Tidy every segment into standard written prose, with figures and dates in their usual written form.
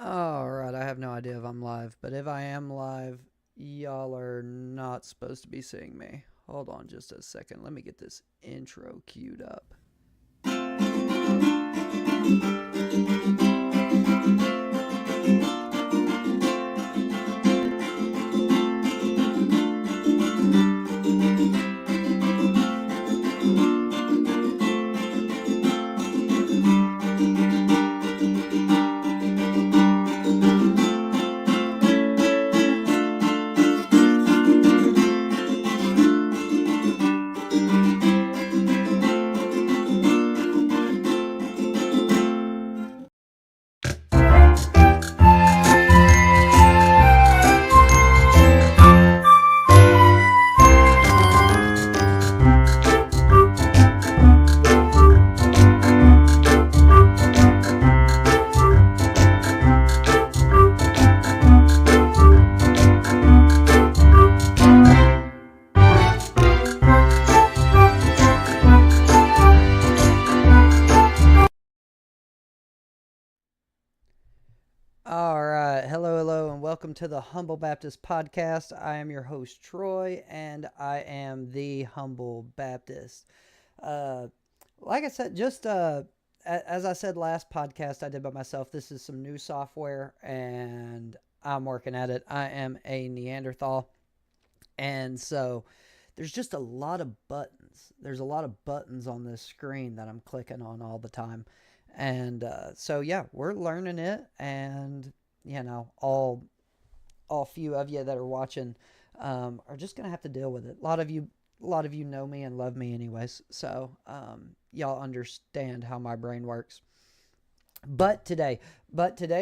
Alright, I have no idea if I'm live, but if I am live, y'all are not supposed to be seeing me. Hold on just a second. Let me get this intro queued up. All right. Hello, and welcome to the Humble Baptist Podcast. I am your host, Troy, and I am the Humble Baptist. Uh, like I said, as I said last podcast I did by myself, this is some new software, and I'm working at it. I am a Neanderthal, and so there's just a lot of buttons. There's a lot of buttons on this screen that I'm clicking on all the time. And so yeah, we're learning it, and all few of you that are watching are just gonna have to deal with it. A lot of you know me and love me anyways, so y'all understand how my brain works. But today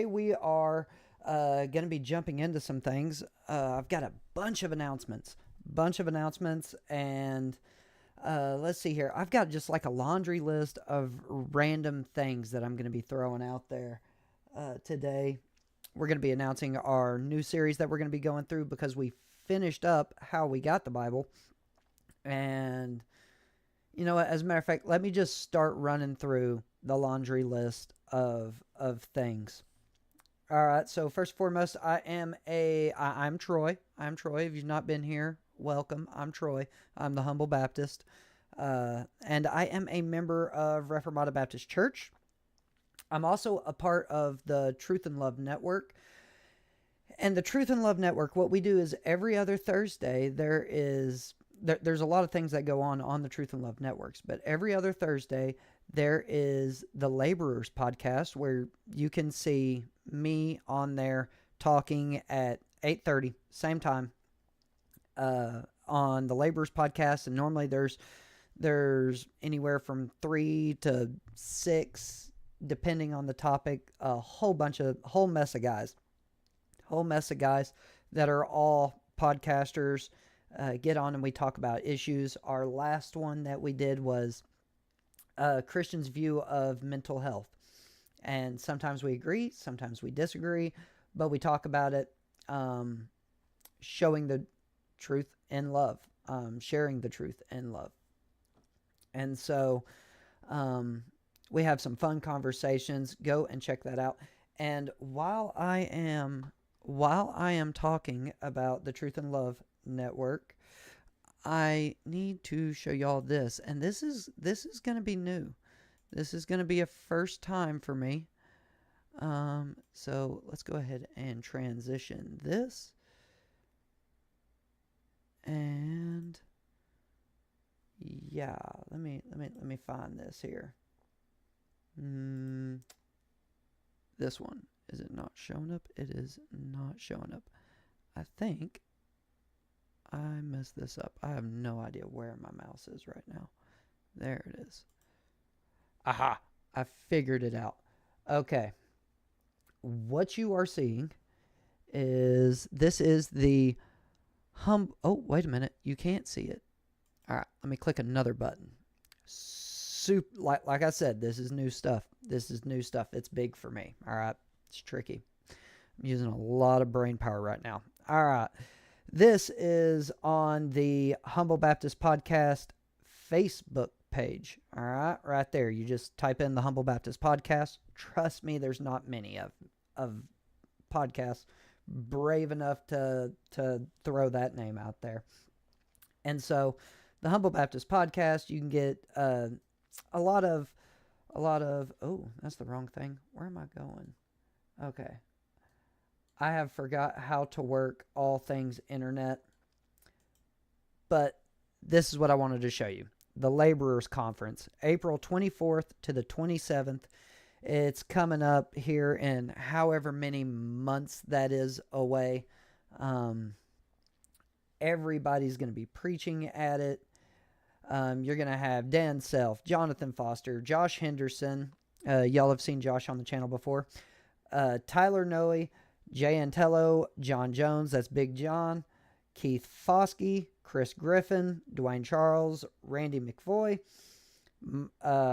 we are going to be jumping into some things. I've got a bunch of announcements, and let's see here. I've got just like a laundry list of random things that I'm going to be throwing out there today. We're going to be announcing our new series that we're going to be going through because we finished up How We Got the Bible. And, as a matter of fact, let me just start running through the laundry list of things. All right, so first and foremost, I'm Troy. I'm Troy. If you've not been here, welcome. I'm Troy. I'm the Humble Baptist. And I am a member of Reformata Baptist Church. I'm also a part of the Truth and Love Network. And the Truth and Love Network, what we do is every other Thursday, there's a lot of things that go on the Truth and Love Networks, but every other Thursday, there is the Laborers podcast where you can see me on there talking at 8:30, same time, on the Laborers podcast. And normally there's anywhere from 3 to 6, depending on the topic, whole mess of guys that are all podcasters. Get on and we talk about issues. Our last one that we did was Christians' view of mental health. And sometimes we agree, sometimes we disagree, but we talk about it, showing the truth in love, sharing the truth in love. And so we have some fun conversations. Go and check that out. And while I am talking about the Truth and Love Network, I need to show y'all this, and this is going to be new. This is going to be a first time for me. So let's go ahead and transition this, and yeah, let me find this here. This one, is it not showing up? It is not showing up. I think I messed this up. I have no idea where my mouse is right now. There it is. Aha! I figured it out. Okay. What you are seeing is the oh, wait a minute. You can't see it. All right. Let me click another button. Like I said, this is new stuff. It's big for me. All right. It's tricky. I'm using a lot of brain power right now. All right. This is on the Humble Baptist Podcast Facebook page. All right, right there. You just type in the Humble Baptist Podcast. Trust me, there's not many of podcasts brave enough to throw that name out there. And so, the Humble Baptist Podcast, you can get a lot of oh, that's the wrong thing. Where am I going? Okay. I have forgot how to work all things internet, but this is what I wanted to show you. The Laborers Conference, April 24th to the 27th. It's coming up here in however many months that is away. Everybody's going to be preaching at it. You're going to have Dan Self, Jonathan Foster, Josh Henderson. Y'all have seen Josh on the channel before. Tyler Noe, Jay Antello, John Jones, that's Big John, Keith Foskey, Chris Griffin, Dwayne Charles, Randy McVoy.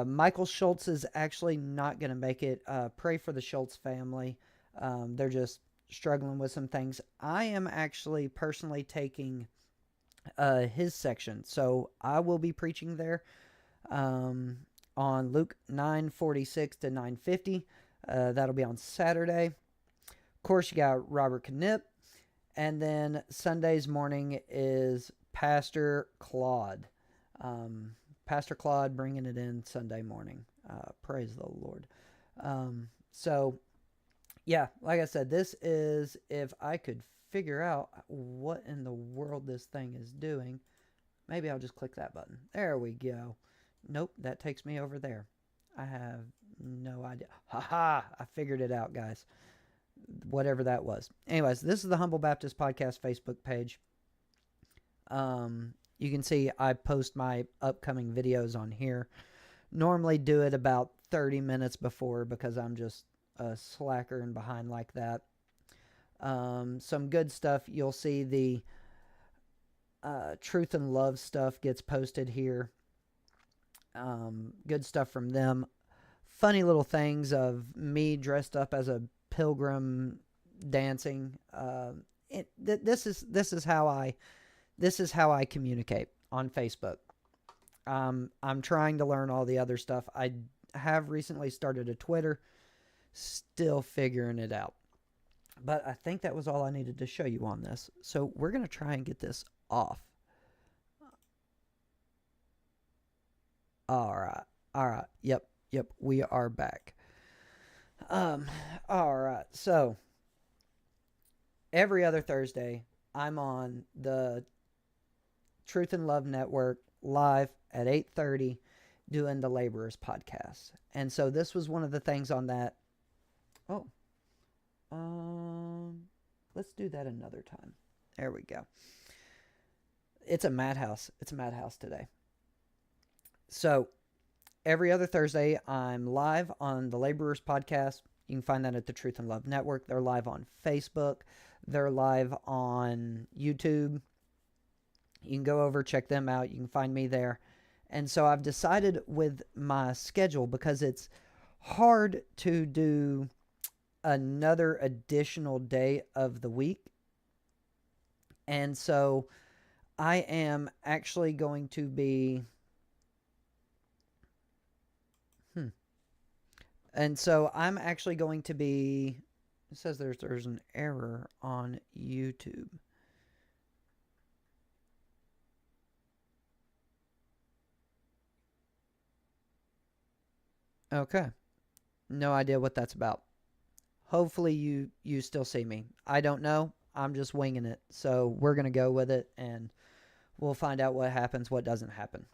Michael Schultz is actually not going to make it. Pray for the Schultz family. They're just struggling with some things. I am actually personally taking his section, so I will be preaching there on Luke 9:46 to 9:50. That'll be on Saturday. Of course, you got Robert Knipp, and then Sunday's morning is Pastor Claude. Pastor Claude bringing it in Sunday morning. Praise the Lord. So, yeah, like I said, this is, if I could figure out what in the world this thing is doing, maybe I'll just click that button. There we go. Nope, that takes me over there. I have no idea. Haha, I figured it out, guys. Whatever that was. Anyways, this is the Humble Baptist Podcast Facebook page. You can see I post my upcoming videos on here. Normally do it about 30 minutes before because I'm just a slacker and behind like that. Some good stuff. You'll see the Truth and Love stuff gets posted here. Good stuff from them. Funny little things of me dressed up as a pilgrim dancing. This is how I communicate on Facebook. I'm trying to learn all the other stuff. I have recently started a Twitter. Still figuring it out. But I think that was all I needed to show you on this. So we're going to try and get this off. All right. Yep. We are back. All right. So every other Thursday, I'm on the Truth and Love Network live at 8:30 doing the Laborers Podcast. And so this was one of the things on that. Oh, let's do that another time. There we go. It's a madhouse. It's a madhouse today. So every other Thursday, I'm live on the Laborers Podcast. You can find that at the Truth and Love Network. They're live on Facebook. They're live on YouTube. You can go over, check them out. You can find me there. And so I've decided with my schedule, because it's hard to do another additional day of the week. And so I am actually going to be... And so I'm actually going to be... It says there's an error on YouTube. Okay. No idea what that's about. Hopefully you still see me. I don't know. I'm just winging it. So we're going to go with it, and we'll find out what happens, what doesn't happen.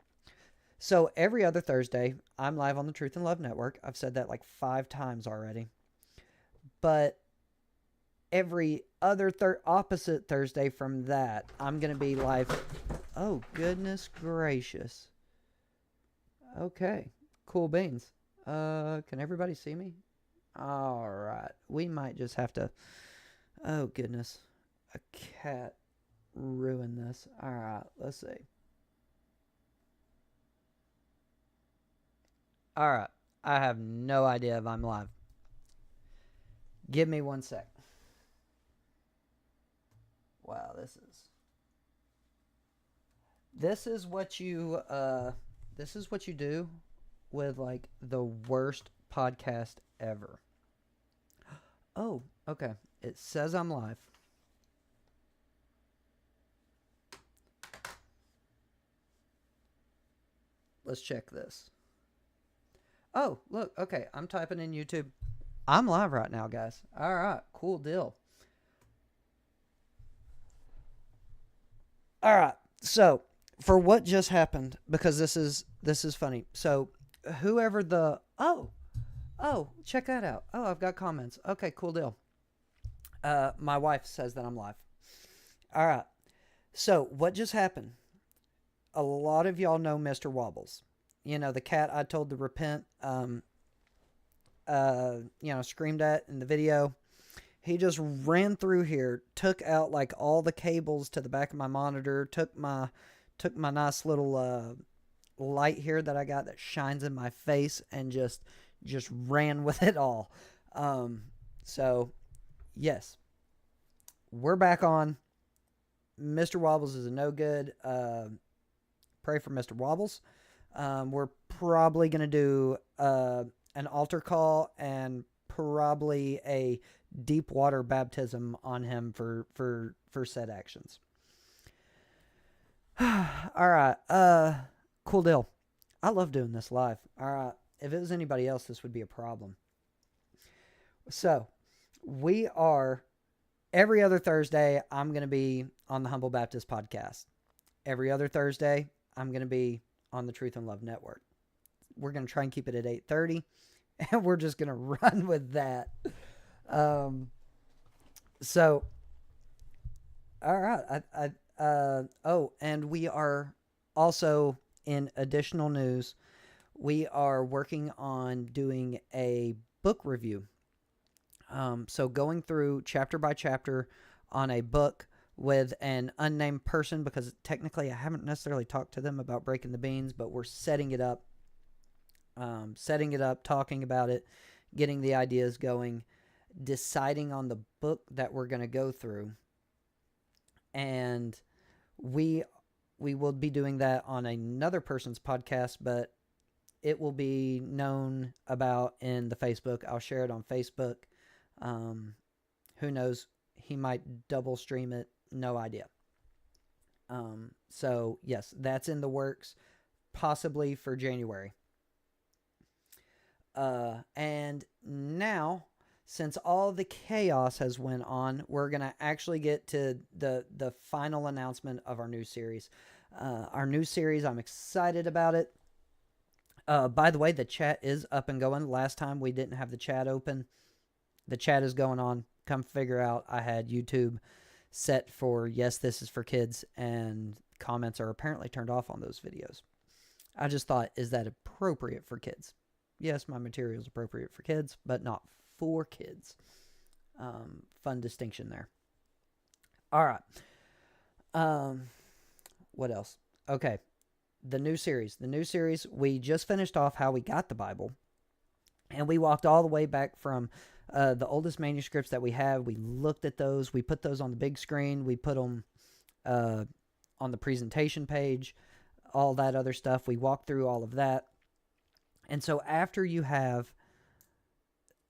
So every other Thursday, I'm live on the Truth and Love Network. I've said that like 5 times already. But every other opposite Thursday from that, I'm going to be live. Oh, goodness gracious. Okay. Cool beans. Can everybody see me? All right. We might just have to... Oh, goodness. A cat ruined this. All right. Let's see. All right. I have no idea if I'm live. Give me 1 sec. Wow, this is what you do with like the worst podcast ever. Oh, okay. It says I'm live. Let's check this. Oh, look. Okay, I'm typing in YouTube. I'm live right now, guys. All right, cool deal. All right. So, for what just happened, because this is funny. So, whoever the check that out. Oh, I've got comments. Okay, cool deal. My wife says that I'm live. All right. So, what just happened? A lot of y'all know Mr. Wobbles. You know, the cat I told to repent, screamed at in the video. He just ran through here, took out like all the cables to the back of my monitor, took my nice little light here that I got that shines in my face, and just ran with it all. So yes, we're back on. Mr. Wobbles is a no good. Pray for Mr. Wobbles. We're probably gonna do an altar call and probably a deep water baptism on him for said actions. All right. Cool deal. I love doing this live. All right. If it was anybody else, this would be a problem. So, we are every other Thursday. I'm going to be on the Humble Baptist podcast. Every other Thursday, I'm going to be on the Truth and Love Network. We're going to try and keep it at 8:30, and we're just going to run with that. So, all right. And we are also, in additional news, we are working on doing a book review. So going through chapter by chapter on a book with an unnamed person, because technically I haven't necessarily talked to them about Breaking the Beans, but we're setting it up, talking about it, getting the ideas going, deciding on the book that we're going to go through. And we will be doing that on another person's podcast, but it will be known about in the Facebook. I'll share it on Facebook. Who knows? He might double stream it. No idea. So yes, that's in the works, possibly for January. And now, since all the chaos has went on, we're going to actually get to the final announcement of our new series. I'm excited about it. By the way, the chat is up and going. Last time we didn't have the chat open. The chat is going on. Come figure out, I had YouTube set for, yes, this is for kids, and comments are apparently turned off on those videos. I just thought, is that appropriate for kids? Yes, my material is appropriate for kids, but not for kids. Fun distinction there. All right. What else? Okay. The new series, we just finished off how we got the Bible, and we walked all the way back from the oldest manuscripts that we have. We looked at those. We put those on the big screen. We put them on the presentation page, all that other stuff. We walked through all of that. And so after you have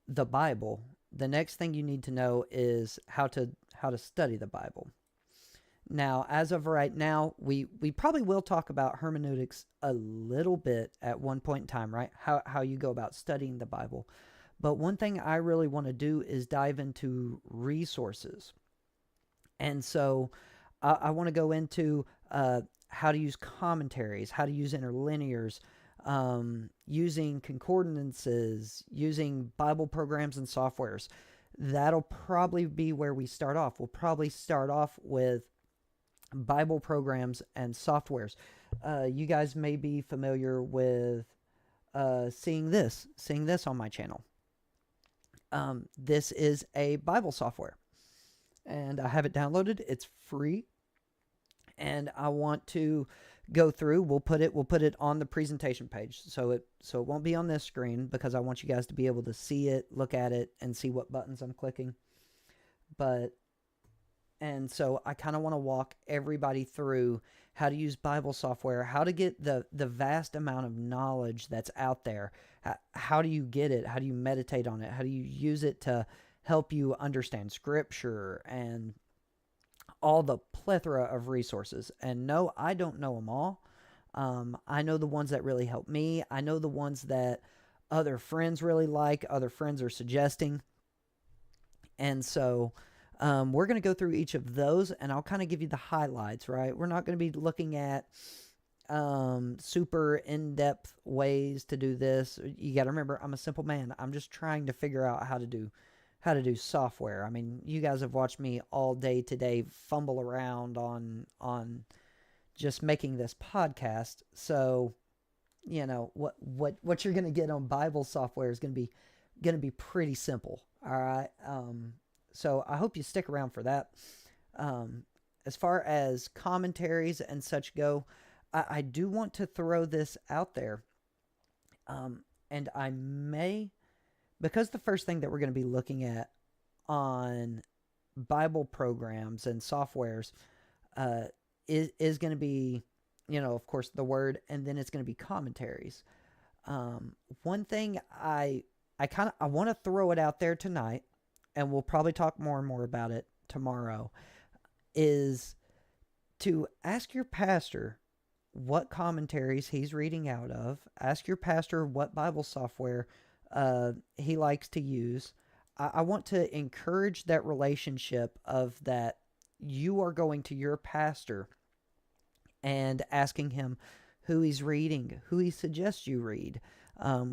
the Bible, the next thing you need to know is how to study the Bible. Now, as of right now, we probably will talk about hermeneutics a little bit at one point in time, right? How you go about studying the Bible. But one thing I really want to do is dive into resources. And so I want to go into how to use commentaries, how to use interlinears, using concordances, using Bible programs and softwares. That'll probably be where we start off. We'll probably start off with Bible programs and softwares. You guys may be familiar with seeing this on my channel. This is a Bible software, and I have it downloaded. It's free, and I want to go through. We'll put it on the presentation page, so it won't be on this screen, because I want you guys to be able to see it, look at it, and see what buttons I'm clicking. And so I kind of want to walk everybody through how to use Bible software, how to get the vast amount of knowledge that's out there. How do you get it? How do you meditate on it? How do you use it to help you understand scripture and all the plethora of resources. And no, I don't know them all. I know the ones that really help me. I know the ones that other friends really like, other friends are suggesting. And so we're going to go through each of those and I'll kind of give you the highlights, right? We're not going to be looking at super in-depth ways to do this. You got to remember, I'm a simple man. I'm just trying to figure out how to do software. I mean, you guys have watched me all day today fumble around on just making this podcast. So, what you're going to get on Bible software is going to be pretty simple. All right. So I hope you stick around for that. As far as commentaries and such go, I do want to throw this out there. And I may, because the first thing that we're going to be looking at on Bible programs and softwares is going to be, of course, the Word, and then it's going to be commentaries. One thing I want to throw it out there tonight, and we'll probably talk more and more about it tomorrow, is to ask your pastor what commentaries he's reading out of. Ask your pastor what Bible software he likes to use. I want to encourage that relationship of that you are going to your pastor and asking him who he's reading, who he suggests you read,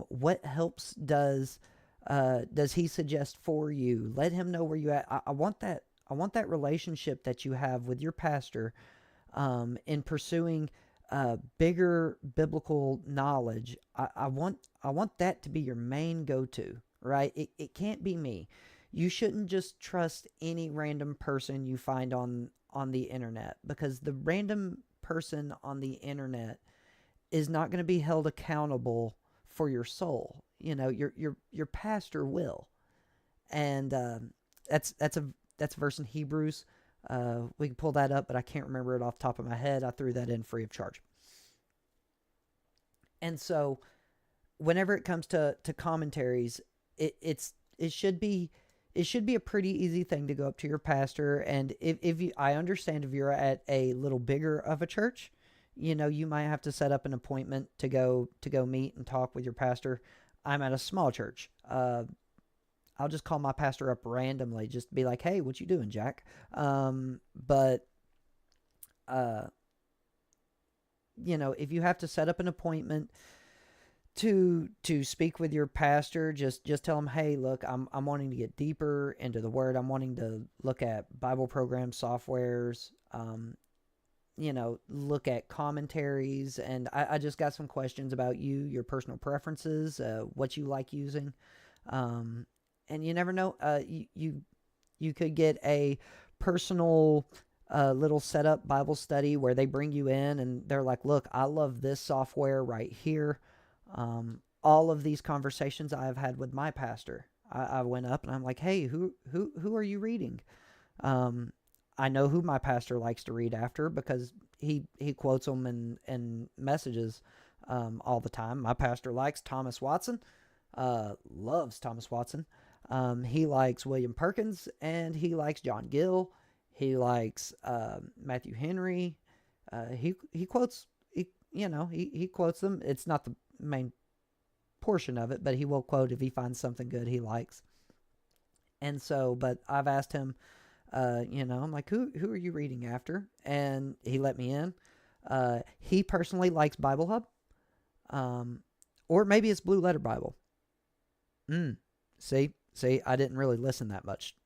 what helps does he suggest for you. Let him know where you at. I want that relationship that you have with your pastor in pursuing bigger biblical knowledge. I want that to be your main go-to, right? It can't be me. You shouldn't just trust any random person you find on the internet, because the random person on the internet is not going to be held accountable for your soul. Your pastor will. And that's a verse in Hebrews. We can pull that up, but I can't remember it off the top of my head. I threw that in free of charge. And so whenever it comes to commentaries, it should be a pretty easy thing to go up to your pastor. And if you, I understand if you're at a little bigger of a church, you might have to set up an appointment to go meet and talk with your pastor. I'm at a small church. I'll just call my pastor up randomly, just be like, "Hey, what you doing, Jack?" But if you have to set up an appointment to speak with your pastor, just tell him, "Hey, look, I'm wanting to get deeper into the Word. I'm wanting to look at Bible program softwares. Look at commentaries, and I just got some questions about you, your personal preferences, what you like using." And you never know, you could get a personal little setup Bible study where they bring you in and they're like, "Look, I love this software right here." All of these conversations I've had with my pastor, I went up and I'm like, "Hey, who are you reading?" I know who my pastor likes to read after because he quotes them in messages all the time. My pastor likes Thomas Watson, loves Thomas Watson. He likes William Perkins, and he likes John Gill. He likes Matthew Henry. He quotes he quotes them. It's not the main portion of it, but he will quote if he finds something good he likes. And so, but I've asked him, I'm like, who are you reading after? And he let me in. He personally likes Bible Hub, or maybe it's Blue Letter Bible. See, I didn't really listen that much.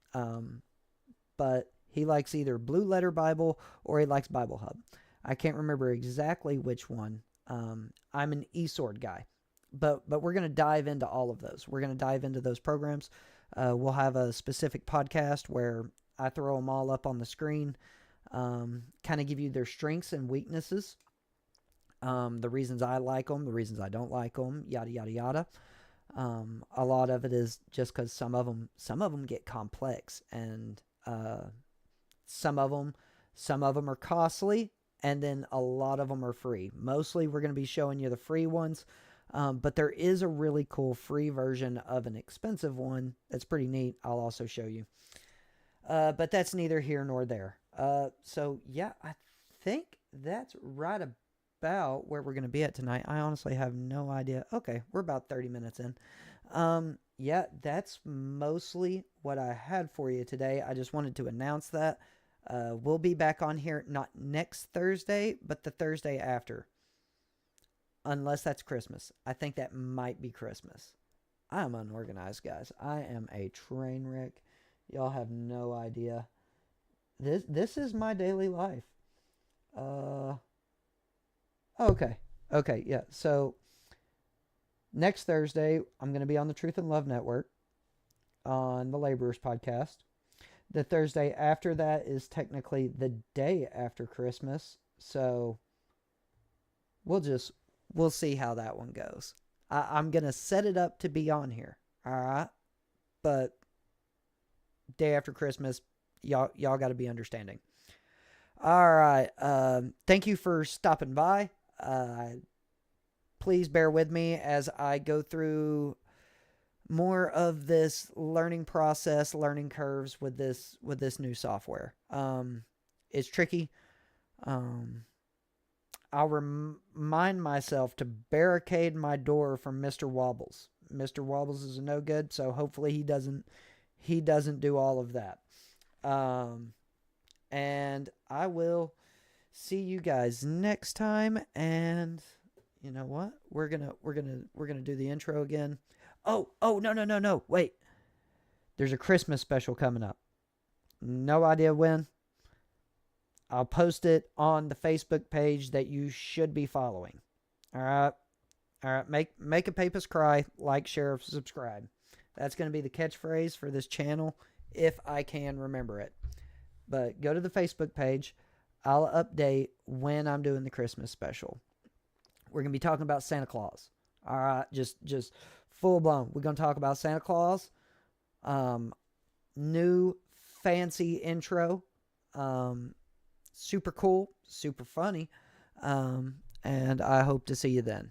But he likes either Blue Letter Bible or he likes Bible Hub. I can't remember exactly which one. I'm an eSword guy, but we're going to dive into all of those. We're going to dive into those programs. We'll have a specific podcast where I throw them all up on the screen, kind of give you their strengths and weaknesses, the reasons I like them, the reasons I don't like them, yada, yada, yada. A lot of it is just because some of them get complex, and some of them are costly, and then a lot of them are free. Mostly we're going to be showing you the free ones. But there is a really cool free version of an expensive one that's pretty neat. I'll also show you. But that's neither here nor there. So yeah, I think that's right about where we're going to be at tonight. I honestly have no idea. Okay, we're about 30 minutes in. Yeah, that's mostly what I had for you today. I just wanted to announce that. We'll be back on here not next Thursday, but the Thursday after. Unless that's Christmas. I think that might be Christmas. I'm unorganized, guys. I am a train wreck. Y'all have no idea. This is my daily life. Uh okay. Okay, yeah. So next Thursday, I'm going to be on the Truth and Love Network on the Laborers podcast. The Thursday after that is technically the day after Christmas. So we'll see how that one goes. I'm going to set it up to be on here. All right. But day after Christmas, y'all got to be understanding. All right. Thank you for stopping by. Please bear with me as I go through more of this learning process, learning curves with this new software. It's tricky. I'll remind myself to barricade my door from Mr. Wobbles. Mr. Wobbles is a no good, so hopefully he doesn't do all of that. And I will see you guys next time. And you know what? We're gonna do the intro again. Oh no. Wait. There's a Christmas special coming up. No idea when. I'll post it on the Facebook page that you should be following. All right. Make a Papist cry. Like, share, subscribe. That's going to be the catchphrase for this channel if I can remember it. But go to the Facebook page. I'll update when I'm doing the Christmas special. We're going to be talking about Santa Claus. All right. Just full blown. We're going to talk about Santa Claus. New fancy intro. Super cool, super funny, and I hope to see you then.